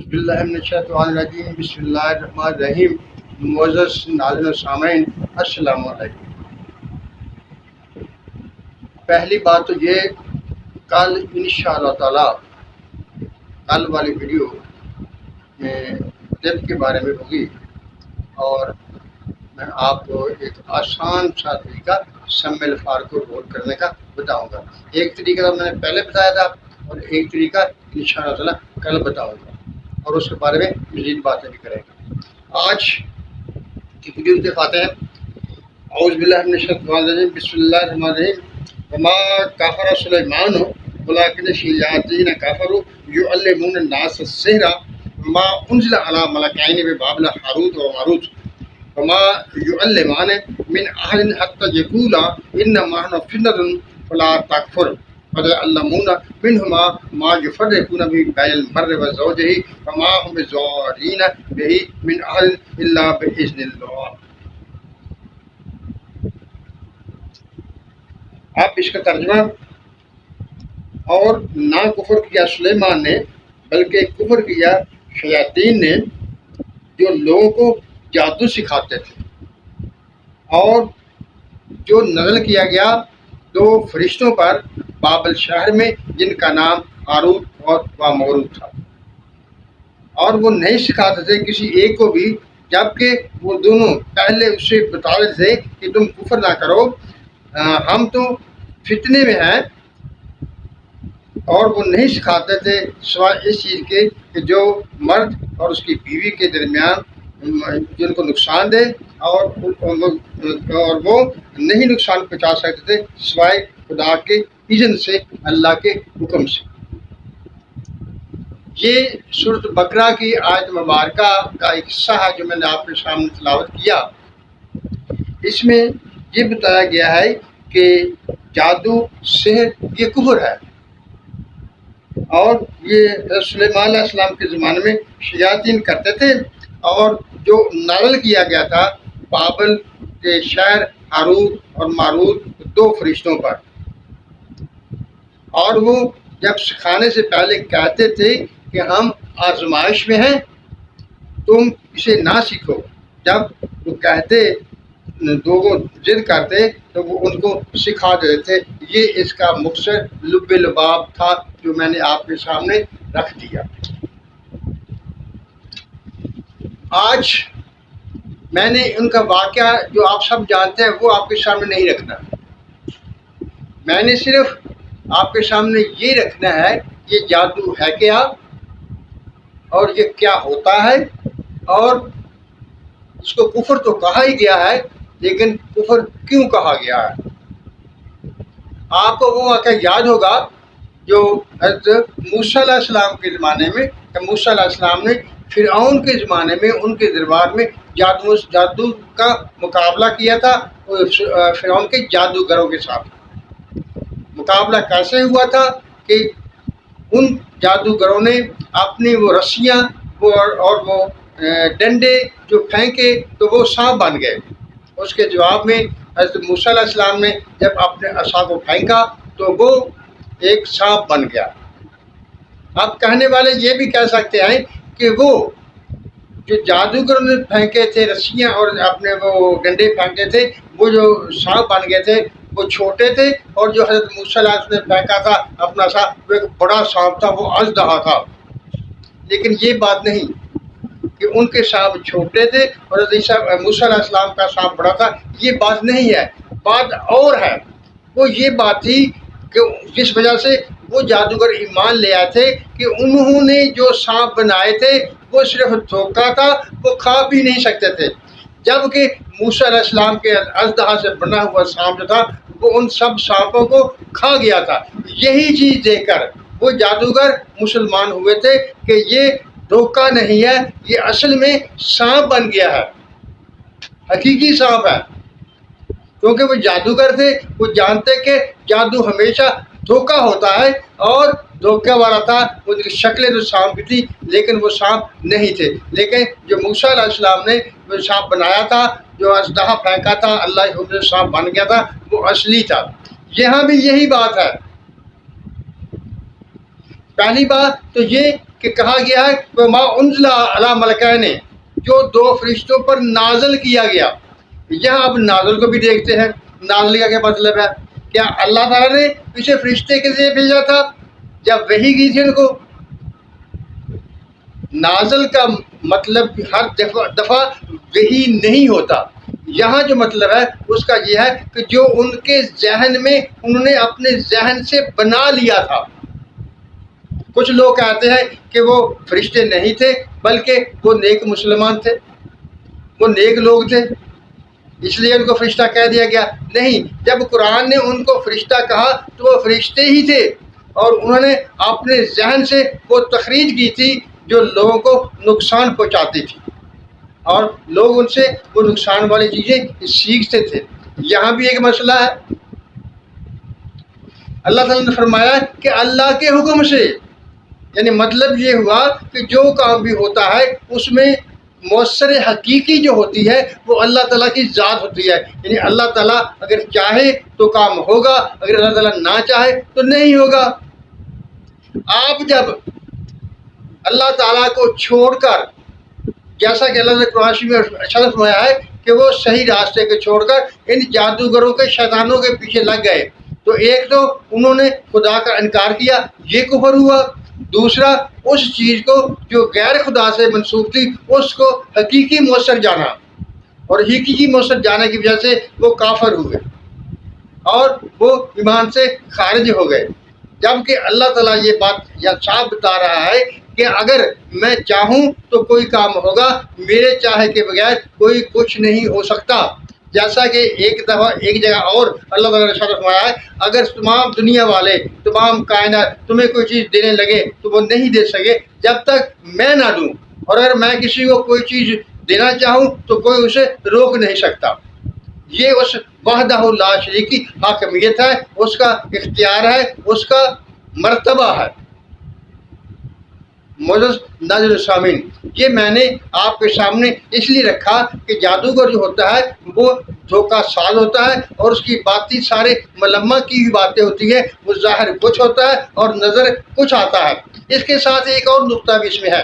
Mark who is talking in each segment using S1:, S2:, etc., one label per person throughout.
S1: باللہ من الشیطان الرجیم بسم اللہ الرحمن الرحیم معزز ناظرین و سامعین السلام علیکم۔ پہلی بات تو یہ کل انشاءاللہ تعالی کل والی ویڈیو میں طب کے بارے میں ہوگی اور میں آپ کو ایک آسان سا طریقہ سم الفار کو رول کرنے کا بتاؤں گا۔ ایک طریقہ تو میں نے پہلے بتایا تھا اور ایک طریقہ انشاءاللہ تعالی کل بتاؤں گا اور اس کے بارے میں مزید باتیں بھی کریں گے۔ آج کی ویڈیو سے آتے ہیں۔ اعوذ باللہ من الشیطان الرجیم بسم اللہ الرحمن الرحیم۔ وما کفر سلیمان ولکن الشیاطین کفروا یعلمون الناس السحر وما انزل علی ملکین ببابل ہاروت و ماروت وما یعلمان من احد حتی یقولا انما نحن فتنة فلا تکفر فَيَتَعَلَّمُونَ مِنْهُمَا مَا يُفَرِّقُونَ بِهِ بَيْنَ الْمَرْءِ وَزَوْجِهِ وَمَا هُمْ بِضَارِّينَ بِهِ مِنْ أَحَدٍ إِلَّا بِإِذْنِ اللَّهِ۔ اب اس کا ترجمہ، اور نہ کفر کیا سلیمان نے بلکہ کفر کیا شیاطین نے جو لوگوں کو جادو سکھاتے تھے، اور جو نازل کیا گیا دو فرشتوں پر بابل شہر میں جن کا نام ہاروت اور ماروت تھا، اور وہ نہیں سکھاتے تھے کسی ایک کو بھی، جبکہ وہ دونوں پہلے اسے بتاتے تھے کہ تم کفر نہ کرو، ہم تو فتنے میں ہیں، اور وہ نہیں سکھاتے تھے سوائے اس چیز کے کہ جو مرد اور اس کی بیوی کے درمیان جن کو نقصان دے، اور وہ نہیں نقصان پہنچا سکتے تھے سوائے خدا کے اذن سے، اللہ کے حکم سے۔ یہ سورۃ بقرہ کی آیت مبارکہ کا ایک حصہ ہے جو میں نے آپ کے سامنے تلاوت کیا۔ اس میں یہ بتایا گیا ہے کہ جادو سحر یہ کفر ہے، اور یہ سلیمان علیہ السلام کے زمانے میں شیاطین کرتے تھے، اور جو نازل کیا گیا تھا بابل کے شہر ہاروت اور ماروت دو فرشتوں پر، اور وہ جب سکھانے سے پہلے کہتے تھے کہ ہم آزمائش میں ہیں، تم اسے نہ سیکھو۔ جب وہ کہتے لوگوں ضد کرتے تو وہ ان کو سکھا دیتے تھے۔ یہ اس کا مختصر لب لباب تھا جو میں نے آپ کے سامنے رکھ دیا۔ آج میں نے ان کا واقعہ جو آپ سب جانتے ہیں وہ آپ کے سامنے نہیں رکھنا، میں نے صرف آپ کے سامنے یہ رکھنا ہے یہ جادو ہے کیا، اور یہ کیا ہوتا ہے، اور اس کو کفر تو کہا ہی گیا ہے، لیکن کفر کیوں کہا گیا ہے۔ آپ کو وہ واقعہ یاد ہوگا جو حضرت موسیٰ علیہ السلام کے زمانے میں، موسیٰ علیہ السلام نے فرعون کے زمانے میں ان کے دربار میں جادو کا مقابلہ کیا تھا فرعون کے جادوگروں کے ساتھ۔ مقابلہ کیسے ہوا تھا کہ ان جادوگروں نے اپنی وہ رسیاں اور وہ ڈنڈے جو پھینکے تو وہ سانپ بن گئے۔ اس کے جواب میں حضرت موسیٰ علیہ السلام نے جب اپنے عصا کو پھینکا تو وہ ایک سانپ بن گیا۔ اب کہنے والے یہ بھی کہہ سکتے ہیں کہ وہ جو جادوگروں نے پھینکے تھے رسیاں اور اپنے وہ ڈنڈے پھینکے تھے، وہ جو سانپ بن گئے تھے وہ چھوٹے تھے، اور جو حضرت موسیٰ علیہ السلام نے پھینکا تھا اپنا سانپ وہ ایک بڑا سانپ تھا، وہ اژدہا تھا۔ لیکن یہ بات نہیں کہ ان کے سانپ چھوٹے تھے اور حضرت موسیٰ علیہ السلام کا سانپ بڑا تھا، یہ بات نہیں ہے۔ بات اور ہے، وہ یہ بات تھی کہ جس وجہ سے وہ جادوگر ایمان لے آئے تھے کہ انہوں نے جو سانپ بنائے تھے وہ صرف دھوکہ تھا، وہ کھا بھی نہیں سکتے تھے، جبکہ موسیٰ علیہ السلام کے اژدہا سے بنا ہوا سانپ جو تھا وہ ان سب سانپوں کو کھا گیا تھا۔ یہی چیز دیکھ کر وہ جادوگر مسلمان ہوئے تھے کہ یہ دھوکہ نہیں ہے، یہ اصل میں سانپ بن گیا ہے، حقیقی سانپ ہے، کیونکہ وہ جادوگر تھے، وہ جانتے کہ جادو ہمیشہ دھوکہ ہوتا ہے، اور دھوکہ والا تھا، ان کی شکلیں تو سانپ کی تھی لیکن وہ سانپ نہیں تھے۔ لیکن جو موسیٰ علیہ السلام نے وہ سانپ بنایا تھا، جو اژدہا پھینکا تھا، اللہ کے حکم سے سانپ بن گیا تھا، وہ اصلی تھا۔ یہاں بھی یہی بات ہے۔ پہلی بات تو یہ کہ کہا گیا ہے کہ ما انزل علی ملکین، جو دو فرشتوں پر نازل کیا گیا. یہاں اب نازل کو بھی دیکھتے ہیں. نازل کا کیا مطلب ہے؟ کیا اللہ تعالیٰ نے اسے فرشتے کے ذریعے بھیجا تھا یا وحی کی تھی ان کو؟ نازل کا مطلب ہر دفعہ وحی نہیں ہوتا. یہاں جو مطلب ہے اس کا یہ ہے کہ جو ان کے ذہن میں انہوں نے اپنے ذہن سے بنا لیا تھا. کچھ لوگ کہتے ہیں کہ وہ فرشتے نہیں تھے بلکہ وہ نیک مسلمان تھے، وہ نیک لوگ تھے، اس لیے ان کو فرشتہ کہہ دیا گیا. نہیں، جب قرآن نے ان کو فرشتہ کہا تو وہ فرشتے ہی تھے، اور انہوں نے اپنے ذہن سے وہ تخریج کی تھی جو لوگوں کو نقصان پہنچاتی تھی، اور لوگ ان سے وہ نقصان والی چیزیں سیکھتے تھے. یہاں بھی ایک مسئلہ ہے. اللہ تعالیٰ نے فرمایا کہ اللہ کے حکم سے، یعنی مطلب یہ ہوا کہ جو کام بھی ہوتا ہے اس میں مؤثر حقیقی جو ہوتی ہے وہ اللہ تعالیٰ کی ذات ہوتی ہے. یعنی اللہ تعالیٰ اگر چاہے تو کام ہوگا، اگر اللہ تعالیٰ نہ چاہے تو نہیں ہوگا. آپ جب اللہ تعالیٰ کو چھوڑ کر، جیسا کہ اللہ نے قرآن شریف میں ارشاد فرمایا ہے کہ وہ صحیح راستے کو چھوڑ کر ان جادوگروں کے شیطانوں کے پیچھے لگ گئے، تو ایک تو انہوں نے خدا کا انکار کیا، یہ کفر ہوا. دوسرا، اس چیز کو جو غیر خدا سے منسوب تھی اس کو حقیقی مؤثر جانا، اور حقیقی مؤثر جانے کی وجہ سے وہ کافر ہوئے اور وہ ایمان سے خارج ہو گئے. جبکہ اللہ تعالیٰ یہ بات یا صاف بتا رہا ہے کہ اگر میں چاہوں تو کوئی کام ہوگا، میرے چاہے کے بغیر کوئی کچھ نہیں ہو سکتا. جیسا کہ ایک دفعہ ایک جگہ اور اللہ تعالیٰ نے ارشاد فرمایا ہے، اگر تمام دنیا والے، تمام کائنات تمہیں کوئی چیز دینے لگے تو وہ نہیں دے سکے جب تک میں نہ دوں، اور اگر میں کسی کو کوئی چیز دینا چاہوں تو کوئی اسے روک نہیں سکتا. یہ اس وحدہ لا شریک کی حاکمیت ہے، اس کا اختیار ہے، اس کا مرتبہ ہے. معزز ناظرین سامعین، یہ میں نے آپ کے سامنے اس لیے رکھا کہ جادوگر جو ہوتا ہے وہ دھوکہ ساز ہوتا ہے، اور اس کی باتیں سارے ملمہ کی ہوئی باتیں ہوتی ہیں. وہ ظاہر کچھ ہوتا ہے اور نظر کچھ آتا ہے. اس کے ساتھ ایک اور نقطہ بھی اس میں ہے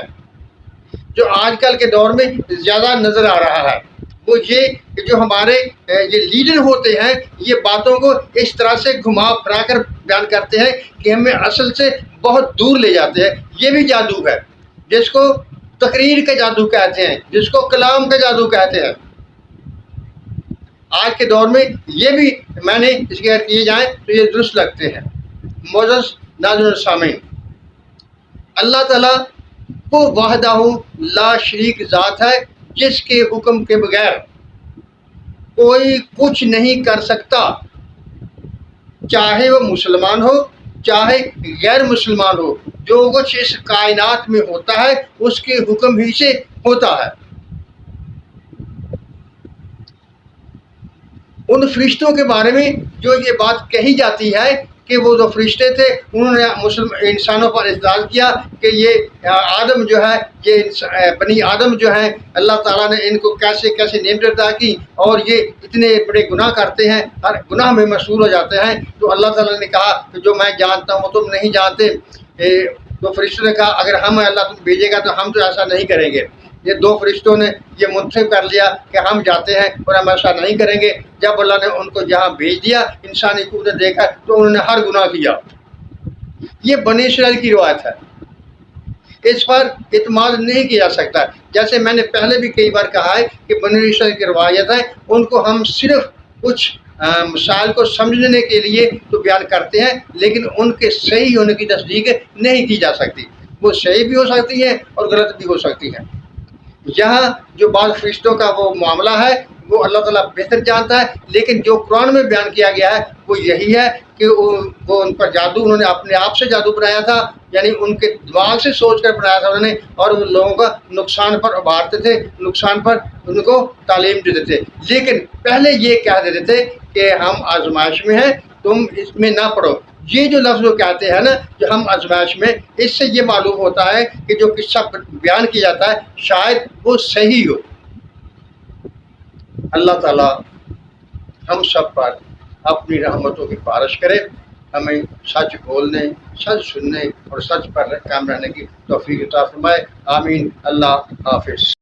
S1: جو آج کل کے دور میں زیادہ نظر آ رہا ہے، وہ یہ کہ جو ہمارے یہ لیڈر ہوتے ہیں یہ باتوں کو اس طرح سے گھما پھرا کر بیان کرتے ہیں کہ ہمیں اصل سے بہت دور لے جاتے ہیں. یہ بھی جادو ہے، جس کو تقریر کا جادو کہتے ہیں، جس کو کلام کا جادو کہتے ہیں. آج کے دور میں یہ بھی میں نے اس کے اگر کیے جائیں تو یہ درست لگتے ہیں. معزز ناظرین سامعین، اللہ تعالیٰ وہ وحدہ لا شریک ذات ہے جس کے حکم کے بغیر کوئی کچھ نہیں کر سکتا، چاہے وہ مسلمان ہو چاہے غیر مسلمان ہو. جو کچھ اس کائنات میں ہوتا ہے اس کے حکم ہی سے ہوتا ہے. ان فرشتوں کے بارے میں جو یہ بات کہی جاتی ہے کہ وہ جو فرشتے تھے انہوں نے انسانوں پر اعتراض کیا کہ یہ آدم جو ہے، یہ بنی آدم جو ہیں، اللہ تعالیٰ نے ان کو کیسے کیسے نعمتیں عطا کی اور یہ اتنے بڑے گناہ کرتے ہیں، ہر گناہ میں مشہور ہو جاتے ہیں. تو اللہ تعالیٰ نے کہا کہ جو میں جانتا ہوں وہ تم نہیں جانتے. تو فرشتوں نے کہا اگر ہم اللہ تم بھیجے گا تو ہم تو ایسا نہیں کریں گے. یہ دو فرشتوں نے یہ منتخب کر لیا کہ ہم جاتے ہیں اور ہم ایسا نہیں کریں گے. جب اللہ نے ان کو جہاں بھیج دیا، انسانی قوت دیکھا تو انہوں نے ہر گناہ کیا. یہ بنی اسرائیل کی روایت ہے، اس پر اعتماد نہیں کیا جا سکتا. جیسے میں نے پہلے بھی کئی بار کہا ہے کہ بنی اسرائیل کی روایت ہے، ان کو ہم صرف کچھ مسائل کو سمجھنے کے لیے تو بیان کرتے ہیں، لیکن ان کے صحیح ہونے کی تصدیق نہیں کی جا سکتی. وہ صحیح بھی ہو سکتی ہیں اور غلط بھی ہو سکتی ہیں. یہاں جو بعض فرشتوں کا وہ معاملہ ہے وہ اللہ تعالیٰ بہتر جانتا ہے، لیکن جو قرآن میں بیان کیا گیا ہے وہ یہی ہے کہ وہ ان پر جادو، انہوں نے اپنے آپ سے جادو بنایا تھا، یعنی ان کے دماغ سے سوچ کر بنایا تھا انہوں نے، اور وہ لوگوں کا نقصان پر ابھارتے تھے، نقصان پر ان کو تعلیم دیتے تھے. لیکن پہلے یہ کہہ دیتے تھے کہ ہم آزمائش میں ہیں، تم اس میں نہ پڑو. یہ جو لفظ وہ کہتے ہیں نا کہ ہم آزمائش میں، اس سے یہ معلوم ہوتا ہے کہ جو قصہ بیان کیا جاتا ہے شاید وہ صحیح ہو. اللہ تعالیٰ ہم سب پر اپنی رحمتوں کی بارش کرے. ہمیں سچ بولنے، سچ سننے اور سچ پر قائم رہنے کی توفیق عطا فرمائے۔ آمین۔ اللہ حافظ۔